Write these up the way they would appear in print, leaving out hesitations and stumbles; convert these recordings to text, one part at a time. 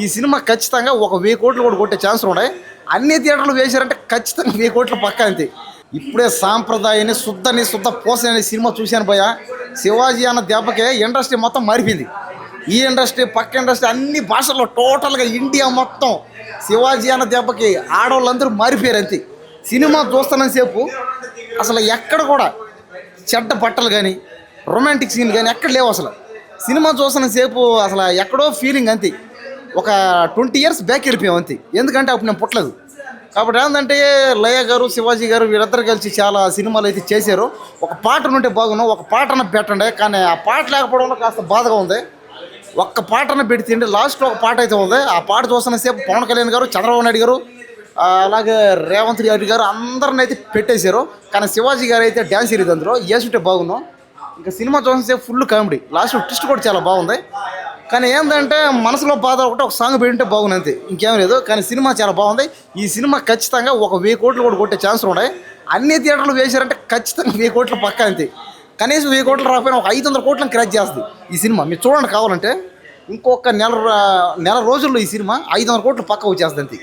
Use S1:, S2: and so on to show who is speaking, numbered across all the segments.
S1: ఈ సినిమా ఖచ్చితంగా ఒక 1000 కోట్లు కూడా కొట్టే ఛాన్సులు ఉన్నాయి. అన్ని థియేటర్లు వేశారంటే ఖచ్చితంగా 1000 కోట్ల పక్క అంతే. ఇప్పుడే సాంప్రదాయాన్ని శుద్ధ పోసని అనే సినిమా చూశాను భయ. శివాజీ అన్న దెబ్బకే ఇండస్ట్రీ మొత్తం మారిపోయింది. ఈ ఇండస్ట్రీ పక్క ఇండస్ట్రీ అన్ని భాషల్లో టోటల్గా ఇండియా మొత్తం శివాజీ అన్న దెబ్బకి ఆడవాళ్ళందరూ మారిపోయారు అంతే. సినిమా చూస్తున్నంతసేపు అసలు ఎక్కడ కూడా చెడ్డ బట్టలు కానీ రొమాంటిక్ సీన్ కానీ ఎక్కడ లేవు. అసలు సినిమా చూస్తున్నంతసేపు అసలు ఎక్కడో ఫీలింగ్ అంతే. ఒక 20 years బ్యాక్ వెళ్ళిపోయాం అంతే. ఎందుకంటే అప్పుడు నేను పుట్టలేదు కాబట్టి. ఏంటంటే లయ గారు శివాజీ గారు వీళ్ళిద్దరు కలిసి చాలా సినిమాలు అయితే చేశారు. ఒక పాట ఉంటే బాగున్నాం, ఒక పాటన పెట్టండి. కానీ ఆ పాట లేకపోవడంలో కాస్త బాధగా ఉంది. ఒక్క పాటన పెడితే లాస్ట్లో ఒక పాట అయితే ఉంది. ఆ పాట చూస్తున్నసేపు పవన్ కళ్యాణ్ గారు, చంద్రబాబు నాయుడు గారు, అలాగే రేవంత్ రెడ్డి గారు అందరిని అయితే పెట్టేశారు. కానీ శివాజీ గారు అయితే డ్యాన్స్ వేరేది అందులో వేసుంటే బాగున్నాం. ఇంకా సినిమా చూసినసేపు ఫుల్ కామెడీ, లాస్ట్ ట్విస్ట్ కూడా చాలా బాగుంది. కానీ ఏంటంటే మనసులో బాధ ఒకటి, ఒక సాంగ్ పెట్టుంటే బాగుంది అంతే, ఇంకేం లేదు. కానీ సినిమా చాలా బాగుంది. ఈ సినిమా ఖచ్చితంగా ఒక 1000 కోట్లు కూడా కొట్టే ఛాన్సులు ఉన్నాయి. అన్ని థియేటర్లు వేశారంటే ఖచ్చితంగా 1000 కోట్ల పక్క అంతే. కనీసం 1000 కోట్లు రాకపోయినా ఒక 500 కోట్లను క్రాచ్ చేస్తుంది ఈ సినిమా. మీరు చూడండి కావాలంటే ఇంకొక నెల రోజుల్లో ఈ సినిమా 500 కోట్లు పక్క వచ్చేస్తుంది అంతే.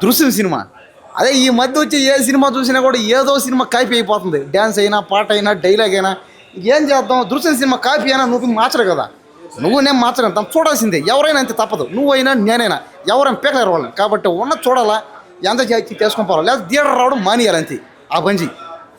S1: దృశ్యం సినిమా అదే ఈ మధ్య వచ్చి ఏ సినిమా చూసినా కూడా ఏదో సినిమా కాపీ అయిపోతుంది. డ్యాన్స్ అయినా, పాట అయినా, డైలాగ్ అయినా. ఏం చేద్దాం, దృశ్యం సినిమా కాపీ అయినా నువ్వు మార్చరు కదా. నువ్వు నేను మార్చను, తను చూడాల్సిందే. ఎవరైనా అంతే, తప్పదు. నువ్వైనా నేనైనా ఎవరైనా పేకలేరు వాళ్ళని. కాబట్టి ఉన్న చూడాలా, ఎంత చేసుకొని పోవాలి, లేదా థియేటర్ రావడం మానేయాలి అంతే. ఆ బంజీ